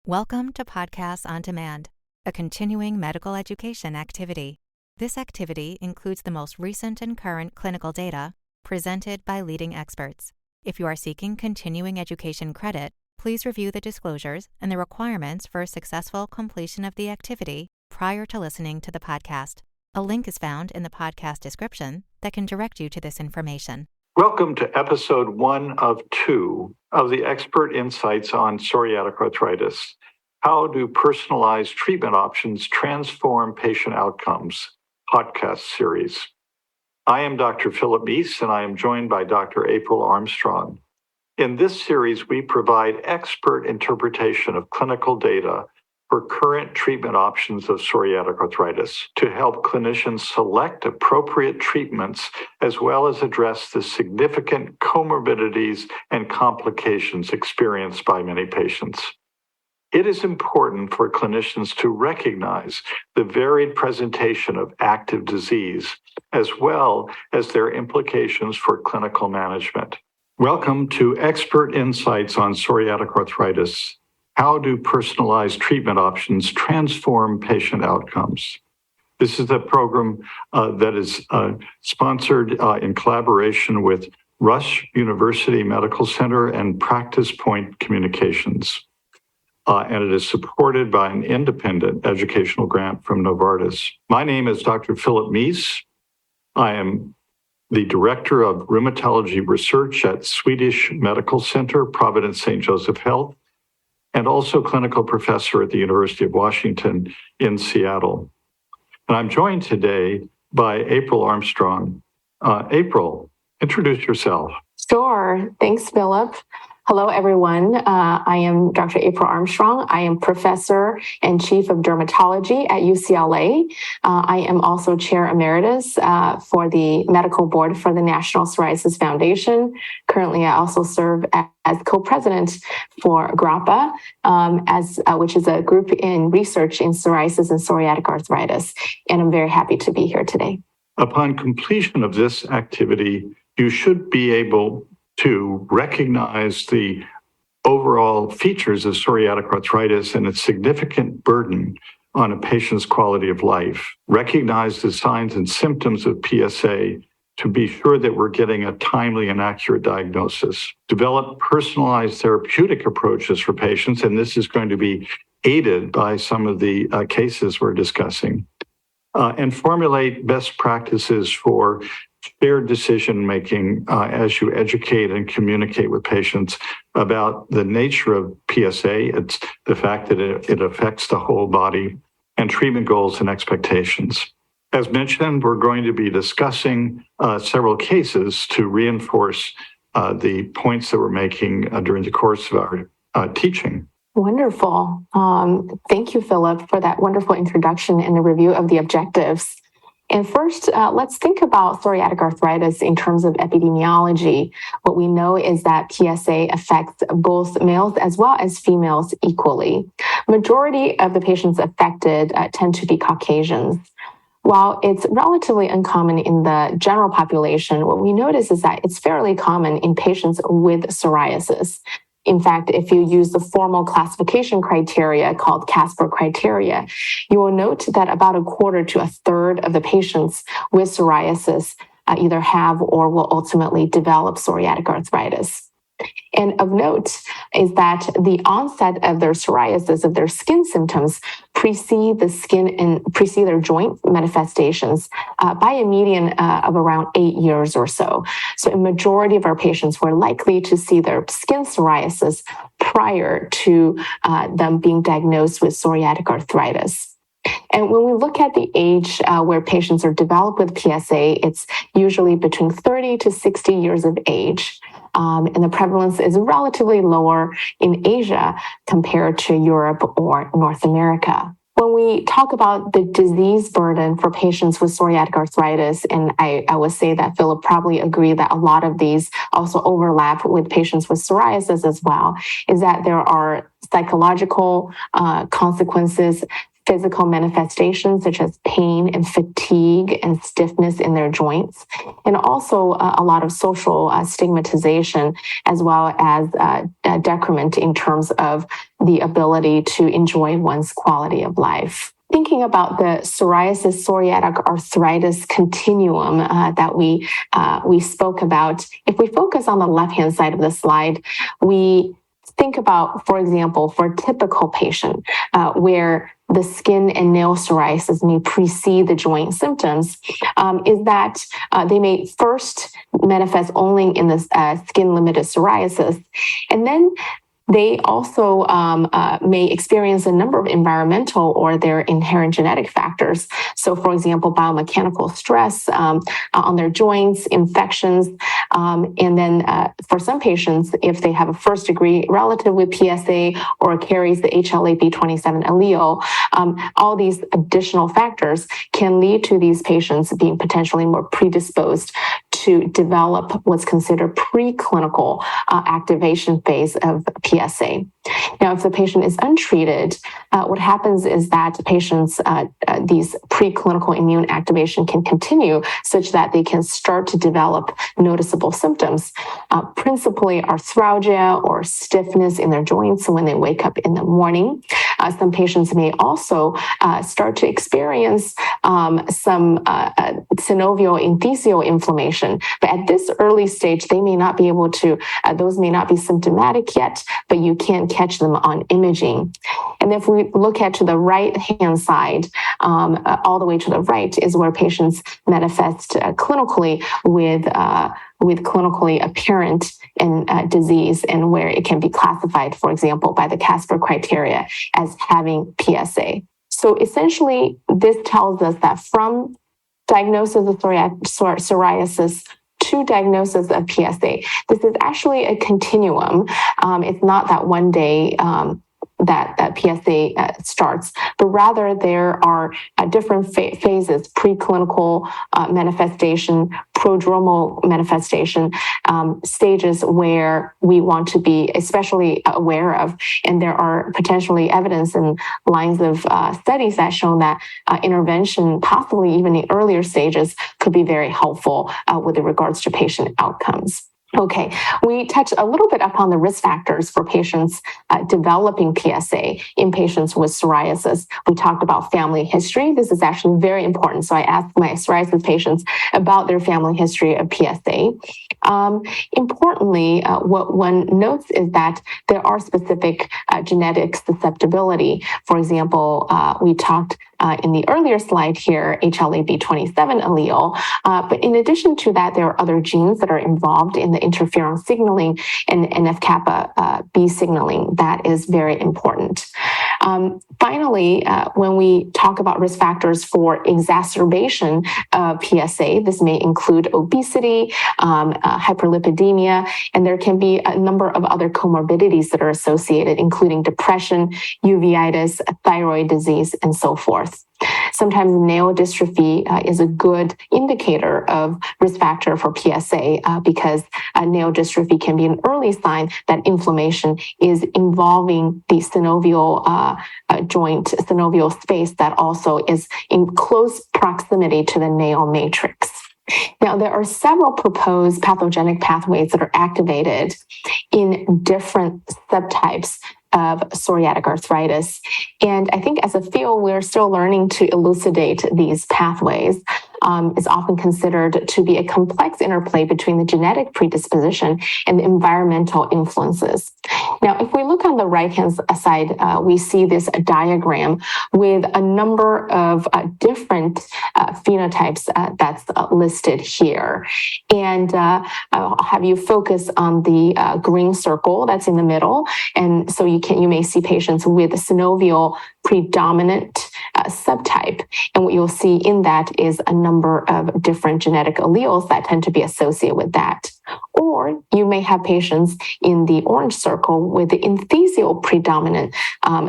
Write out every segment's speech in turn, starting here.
Welcome to Podcasts on Demand, a continuing medical education activity. This activity includes the most recent and current clinical data presented by leading experts. If you are seeking continuing education credit, please review the disclosures and the requirements for successful completion of the activity prior to listening to the podcast. A link is found in the podcast description that can direct you to this information. Welcome to episode 1 of 2 of the Expert Insights on Psoriatic Arthritis. How do personalized treatment options transform patient outcomes? Podcast series. I am Dr. Philip Mease, and I am joined by Dr. April Armstrong. In this series, we provide expert interpretation of clinical data for current treatment options of psoriatic arthritis to help clinicians select appropriate treatments as well as address the significant comorbidities and complications experienced by many patients. It is important for clinicians to recognize the varied presentation of active disease as well as their implications for clinical management. Welcome to Expert Insights on Psoriatic Arthritis. How do personalized treatment options transform patient outcomes? This is a program that is sponsored in collaboration with Rush University Medical Center and Practice Point Communications. And it is supported by an independent educational grant from Novartis. My name is Dr. Philip Mease. I am the Director of Rheumatology Research at Swedish Medical Center, Providence St. Joseph Health, and also clinical professor at the University of Washington in Seattle. And I'm joined today by April Armstrong. April, introduce yourself. Sure. Thanks, Philip. Hello, everyone. I am Dr. April Armstrong. I am professor and chief of dermatology at UCLA. I am also chair emeritus for the medical board for the National Psoriasis Foundation. Currently, I also serve as co-president for GRAPPA, which is a group in research in psoriasis and psoriatic arthritis. And I'm very happy to be here today. Upon completion of this activity, you should be able to recognize the overall features of psoriatic arthritis and its significant burden on a patient's quality of life, recognize the signs and symptoms of PsA to be sure that we're getting a timely and accurate diagnosis, develop personalized therapeutic approaches for patients, and this is going to be aided by some of the cases we're discussing, and formulate best practices for shared decision-making as you educate and communicate with patients about the nature of PsA, it's the fact that it affects the whole body, and treatment goals and expectations. As mentioned, we're going to be discussing several cases to reinforce the points that we're making during the course of our teaching. Wonderful. Thank you, Philip, for that wonderful introduction and the review of the objectives. And first, let's think about psoriatic arthritis in terms of epidemiology. What we know is that PsA affects both males as well as females equally. Majority of the patients affected tend to be Caucasians. While it's relatively uncommon in the general population, what we notice is that it's fairly common in patients with psoriasis. In fact, if you use the formal classification criteria called Casper criteria, you will note that about a quarter to a third of the patients with psoriasis either have or will ultimately develop psoriatic arthritis. And of note is that the onset of their psoriasis, of their skin symptoms, precede their joint manifestations by a median of around 8 years or so. So a majority of our patients were likely to see their skin psoriasis prior to them being diagnosed with psoriatic arthritis. And when we look at the age where patients are developed with PsA, it's usually between 30 to 60 years of age. And the prevalence is relatively lower in Asia compared to Europe or North America. When we talk about the disease burden for patients with psoriatic arthritis, and I would say that Philip probably agree that a lot of these also overlap with patients with psoriasis as well, is that there are psychological consequences, physical manifestations such as pain and fatigue and stiffness in their joints, and also a lot of social stigmatization, as well as a decrement in terms of the ability to enjoy one's quality of life. Thinking about the psoriasis psoriatic arthritis continuum that we spoke about, if we focus on the left-hand side of the slide, we think about, for example, for a typical patient where the skin and nail psoriasis may precede the joint symptoms, is that they may first manifest only in the skin-limited psoriasis, and then they also may experience a number of environmental or their inherent genetic factors. So, for example, biomechanical stress on their joints, infections, and then for some patients, if they have a first-degree relative with PsA or carries the HLA-B27 allele, all these additional factors can lead to these patients being potentially more predisposed to develop what's considered preclinical activation phase of PsA. Now, if the patient is untreated, what happens is that patients, these preclinical immune activation can continue such that they can start to develop noticeable symptoms, principally arthralgia or stiffness in their joints when they wake up in the morning. Some patients may also start to experience some synovial enthesial inflammation, but at this early stage, they may not be able to, those may not be symptomatic yet, but you can catch them on imaging. And if we look at to the right-hand side, all the way to the right is where patients manifest clinically with clinically apparent disease, and where it can be classified, for example, by the Casper criteria as having PsA. So essentially, this tells us that from diagnosis of psoriasis to diagnosis of PsA, this is actually a continuum. It's not that one day that PsA starts, but rather there are different phases: preclinical manifestation, prodromal manifestation, stages where we want to be especially aware of. And there are potentially evidence and lines of studies that show that intervention, possibly even in earlier stages, could be very helpful with regards to patient outcomes. Okay, we touched a little bit upon the risk factors for patients developing PsA in patients with psoriasis. We talked about family history. This is actually very important. So I asked my psoriasis patients about their family history of PsA. Importantly, what one notes is that there are specific genetic susceptibility. For example, we talked in the earlier slide here, HLA-B27 allele. But in addition to that, there are other genes that are involved in the interferon signaling and NF-kappa B signaling. That is very important. Finally, when we talk about risk factors for exacerbation of PsA, this may include obesity, hyperlipidemia, and there can be a number of other comorbidities that are associated, including depression, uveitis, thyroid disease, and so forth. Sometimes nail dystrophy is a good indicator of risk factor for PsA because nail dystrophy can be an early sign that inflammation is involving the synovial joint, synovial space that also is in close proximity to the nail matrix. Now, there are several proposed pathogenic pathways that are activated in different subtypes of psoriatic arthritis. And I think as a field, we're still learning to elucidate these pathways. Is often considered to be a complex interplay between the genetic predisposition and the environmental influences. Now, if we look on the right-hand side, we see this diagram with a number of different phenotypes that's listed here. And I'll have you focus on the green circle that's in the middle. And so you may see patients with a synovial predominant subtype. And what you'll see in that is a number of different genetic alleles that tend to be associated with that. Or you may have patients in the orange circle with the enthesial predominant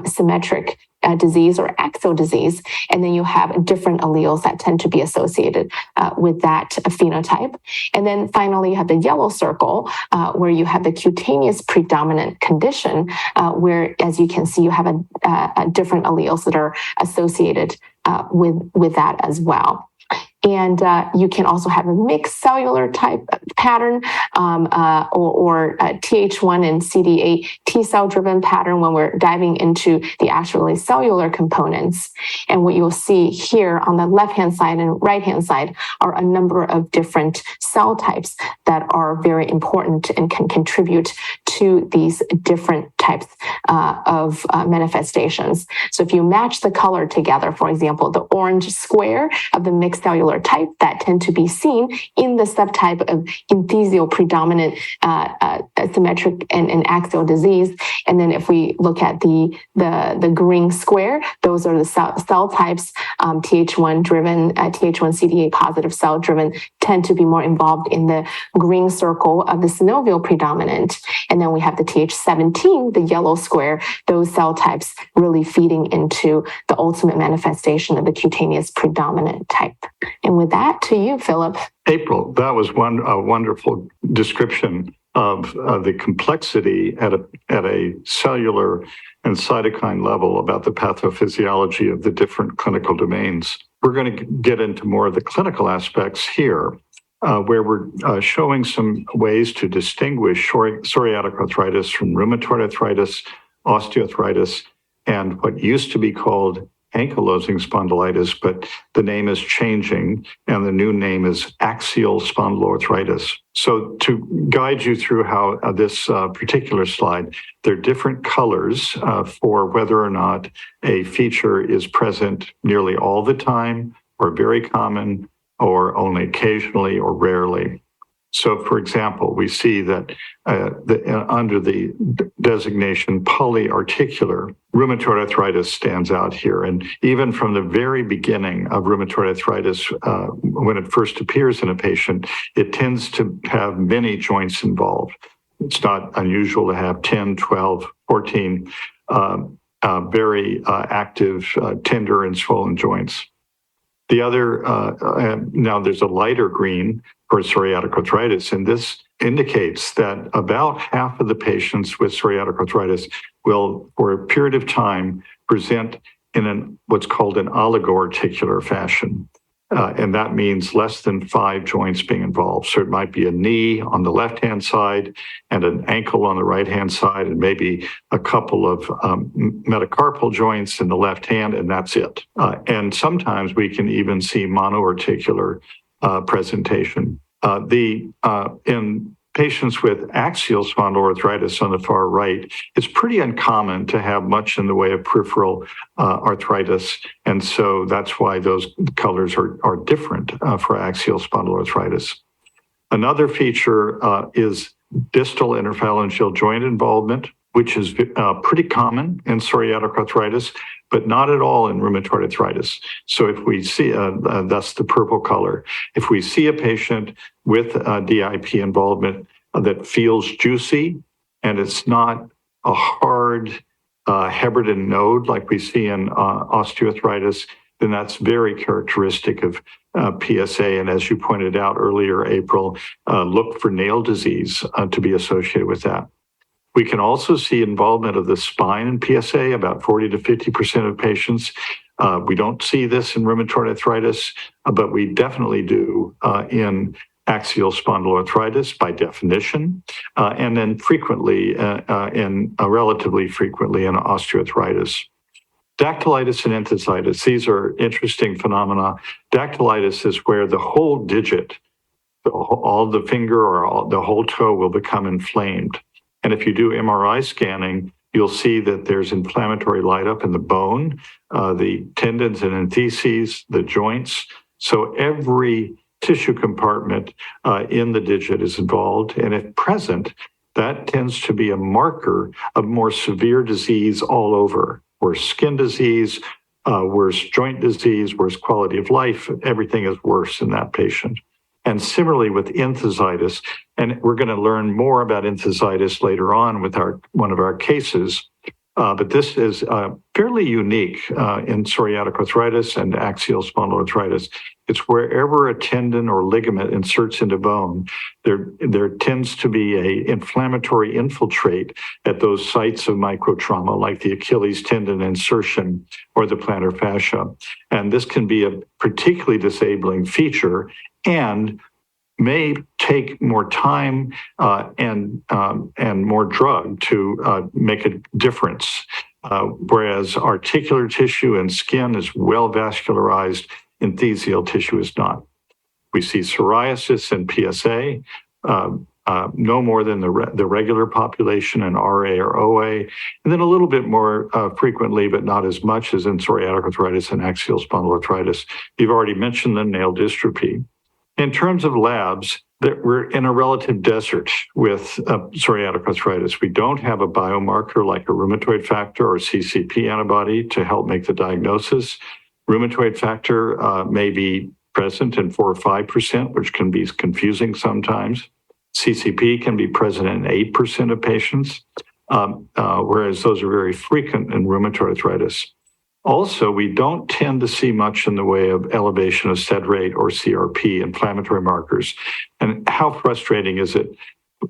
symmetric disease or axial disease, and then you have different alleles that tend to be associated with that phenotype. And then finally, you have the yellow circle where you have the cutaneous predominant condition, where, as you can see, you have a different alleles that are associated with that as well. And you can also have a mixed cellular type pattern or Th1 and CD8 T cell driven pattern when we're diving into the actually cellular components. And what you'll see here on the left-hand side and right-hand side are a number of different cell types that are very important and can contribute to these different types of manifestations. So if you match the color together, for example, the orange square of the mixed cellular type that tend to be seen in the subtype of enthesial predominant symmetric and axial disease. And then if we look at the green square, those are the cell types, Th1 driven, Th1 CD8 positive cell driven tend to be more involved in the green circle of the synovial predominant. And then we have the Th17, the yellow square, those cell types really feeding into the ultimate manifestation of the cutaneous predominant type. And with that, to you, Philip. April, that was a wonderful description of the complexity at a cellular and cytokine level about the pathophysiology of the different clinical domains. We're going to get into more of the clinical aspects here, where we're showing some ways to distinguish psoriatic arthritis from rheumatoid arthritis, osteoarthritis, and what used to be called ankylosing spondylitis, but the name is changing, and the new name is axial spondyloarthritis. So to guide you through how this particular slide, there are different colors for whether or not a feature is present nearly all the time, or very common, or only occasionally, or rarely. So, for example, we see that under the designation polyarticular, rheumatoid arthritis stands out here. And even from the very beginning of rheumatoid arthritis, when it first appears in a patient, it tends to have many joints involved. It's not unusual to have 10, 12, 14 very active, tender and swollen joints. The other, now there's a lighter green for psoriatic arthritis, and this indicates that about half of the patients with psoriatic arthritis will, for a period of time, present in what's called an oligoarticular fashion. And that means less than 5 joints being involved. So it might be a knee on the left-hand side and an ankle on the right-hand side, and maybe a couple of metacarpal joints in the left hand, and that's it. And sometimes we can even see monoarticular presentation. In patients with axial spondyloarthritis on the far right, it's pretty uncommon to have much in the way of peripheral arthritis. And so that's why those colors are different for axial spondyloarthritis. Another feature is distal interphalangeal joint involvement, which is pretty common in psoriatic arthritis, but not at all in rheumatoid arthritis. So if we see, that's the purple color, if we see a patient with DIP involvement that feels juicy and it's not a hard Heberden node like we see in osteoarthritis, then that's very characteristic of PsA. And as you pointed out earlier, April, look for nail disease to be associated with that. We can also see involvement of the spine in PsA, about 40 to 50% of patients. We don't see this in rheumatoid arthritis, but we definitely do in axial spondyloarthritis by definition, and then frequently, relatively frequently in osteoarthritis. Dactylitis and enthesitis, these are interesting phenomena. Dactylitis is where the whole digit, all the finger or the whole toe will become inflamed. And if you do MRI scanning, you'll see that there's inflammatory light up in the bone, the tendons and entheses, the joints. So every tissue compartment in the digit is involved. And if present, that tends to be a marker of more severe disease all over, worse skin disease, worse joint disease, worse quality of life. Everything is worse in that patient. And similarly with enthesitis, and we're going to learn more about enthesitis later on with one of our cases, but this is fairly unique in psoriatic arthritis and axial spondyloarthritis. It's wherever a tendon or ligament inserts into bone, there tends to be an inflammatory infiltrate at those sites of microtrauma, like the Achilles tendon insertion or the plantar fascia. And this can be a particularly disabling feature and may take more time and more drug to make a difference. Whereas articular tissue and skin is well vascularized, enthesial tissue is not. We see psoriasis and PsA, no more than the regular population in RA or OA, and then a little bit more frequently, but not as much as in psoriatic arthritis and axial spondyloarthritis. You've already mentioned the nail dystrophy. In terms of labs, we're in a relative desert with psoriatic arthritis. We don't have a biomarker like a rheumatoid factor or CCP antibody to help make the diagnosis. Rheumatoid factor may be present in 4 or 5%, which can be confusing sometimes. CCP can be present in 8% of patients, whereas those are very frequent in rheumatoid arthritis. Also, we don't tend to see much in the way of elevation of SED rate or CRP, inflammatory markers. And how frustrating is it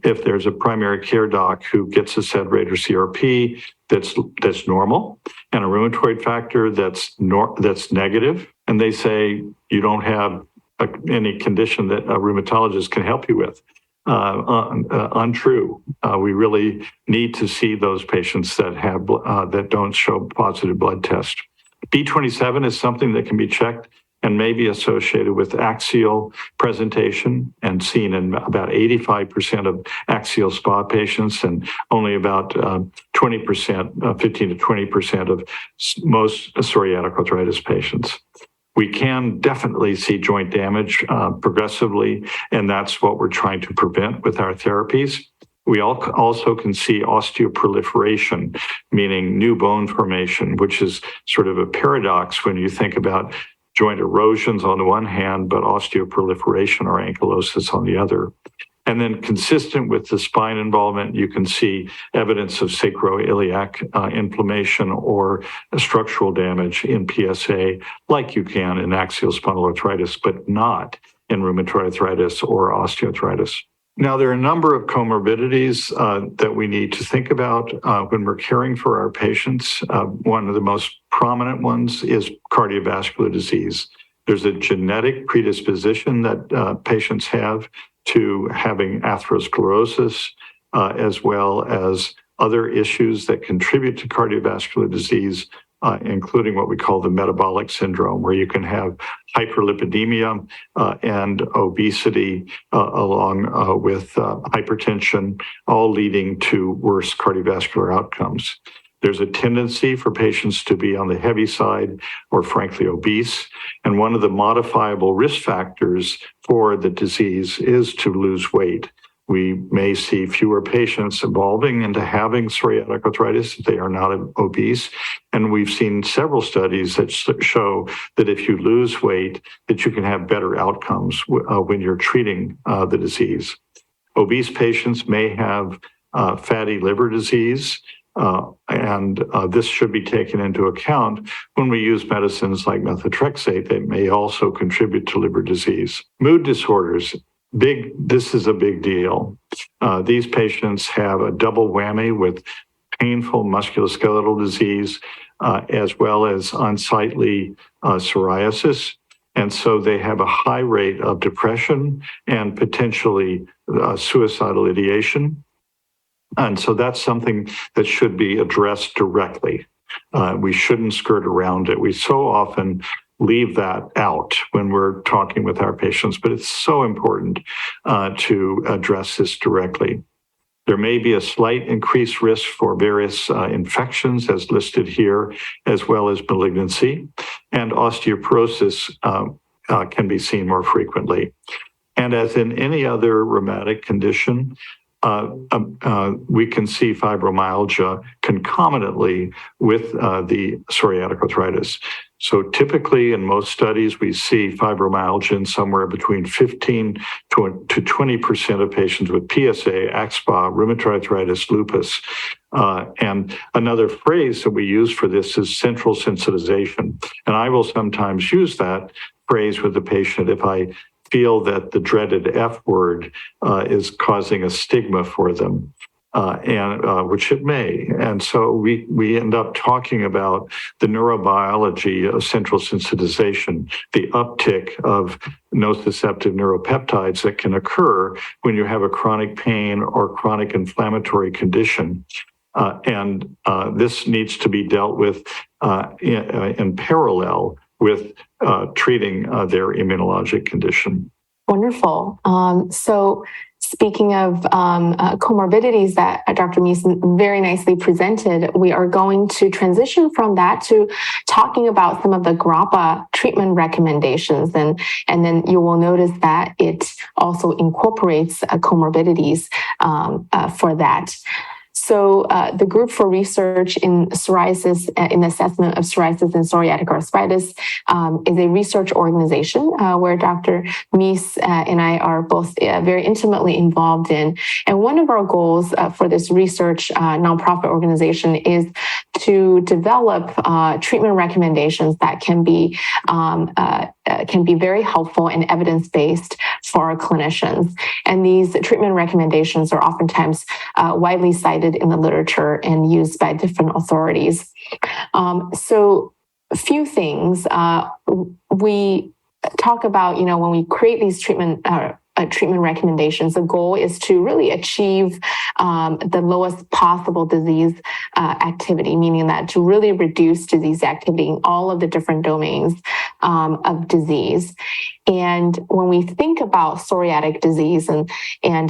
if there's a primary care doc who gets a SED rate or CRP that's normal and a rheumatoid factor that's negative, and they say you don't have any condition that a rheumatologist can help you with? Untrue. We really need to see those patients that have that don't show positive blood tests. B27 is something that can be checked and may be associated with axial presentation and seen in about 85% of axial SPA patients and only about 20%, 15 to 20% of most psoriatic arthritis patients. We can definitely see joint damage progressively, and that's what we're trying to prevent with our therapies. We also can see osteoproliferation, meaning new bone formation, which is sort of a paradox when you think about joint erosions on the one hand, but osteoproliferation or ankylosis on the other. And then consistent with the spine involvement, you can see evidence of sacroiliac inflammation or structural damage in PsA, like you can in axial spondyloarthritis, but not in rheumatoid arthritis or osteoarthritis. Now, there are a number of comorbidities that we need to think about when we're caring for our patients. One of the most prominent ones is cardiovascular disease. There's a genetic predisposition that patients have to having atherosclerosis, as well as other issues that contribute to cardiovascular disease, including what we call the metabolic syndrome, where you can have hyperlipidemia and obesity along with hypertension, all leading to worse cardiovascular outcomes. There's a tendency for patients to be on the heavy side or frankly obese. And one of the modifiable risk factors for the disease is to lose weight. We may see fewer patients evolving into having psoriatic arthritis if they are not obese. And we've seen several studies that show that if you lose weight, that you can have better outcomes when you're treating the disease. Obese patients may have fatty liver disease, and this should be taken into account when we use medicines like methotrexate that may also contribute to liver disease. Mood disorders. This is a big deal. These patients have a double whammy with painful musculoskeletal disease, as well as unsightly psoriasis. And so they have a high rate of depression and potentially suicidal ideation. And so that's something that should be addressed directly. We shouldn't skirt around it. We so often leave that out when we're talking with our patients, but it's so important to address this directly. There may be a slight increased risk for various infections as listed here, as well as malignancy, and osteoporosis can be seen more frequently. And as in any other rheumatic condition, we can see fibromyalgia concomitantly with the psoriatic arthritis. So typically in most studies, we see fibromyalgia in somewhere between 15 to 20% of patients with PsA, axSpA, rheumatoid arthritis, lupus. And another phrase that we use for this is central sensitization. And I will sometimes use that phrase with the patient if I feel that the dreaded F word is causing a stigma for them, and which it may. And so we end up talking about the neurobiology of central sensitization, the uptick of nociceptive neuropeptides that can occur when you have a chronic pain or chronic inflammatory condition. And this needs to be dealt with in parallel with treating their immunologic condition. Wonderful. So speaking of comorbidities that Dr. Mease very nicely presented, we are going to transition from that to talking about some of the GRAPPA treatment recommendations. And then you will notice that it also incorporates comorbidities for that. So the Group for Research in Psoriasis, in Assessment of Psoriasis and Psoriatic Arthritis, is a research organization where Dr. Mease and I are both very intimately involved in. And one of our goals for this research nonprofit organization is to develop treatment recommendations that can be very helpful and evidence-based for our clinicians. And these treatment recommendations are oftentimes widely cited in the literature and used by different authorities. So a few things. We talk about, when we create these treatment recommendations, the goal is to really achieve the lowest possible disease activity, meaning that to really reduce disease activity in all of the different domains of disease. And when we think about psoriatic disease and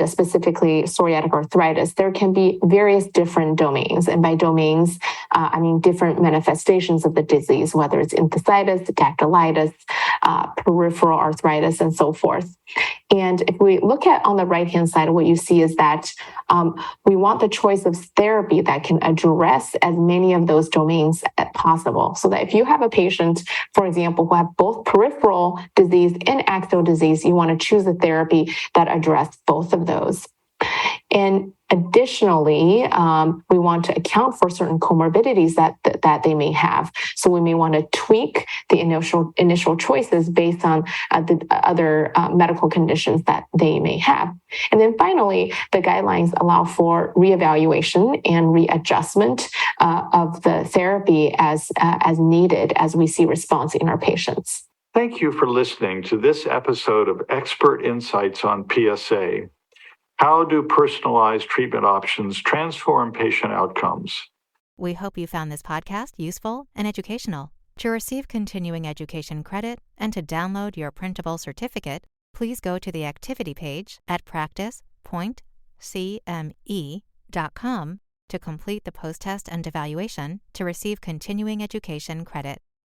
specifically psoriatic arthritis, there can be various different domains. And by domains, I mean different manifestations of the disease, whether it's enthesitis, dactylitis, peripheral arthritis, and so forth. And if we look at on the right-hand side, what you see is that we want the choice of therapy that can address as many of those domains as possible. So that if you have a patient, for example, who have both peripheral disease and axial disease, you want to choose a therapy that addresses both of those. And additionally, we want to account for certain comorbidities that they may have. So we may want to tweak the initial choices based on the other medical conditions that they may have. And then finally, the guidelines allow for reevaluation and readjustment of the therapy as needed as we see response in our patients. Thank you for listening to this episode of Expert Insights on PsA. How do personalized treatment options transform patient outcomes? We hope you found this podcast useful and educational. To receive continuing education credit and to download your printable certificate, please go to the activity page at practice.cme.com to complete the post-test and evaluation to receive continuing education credit.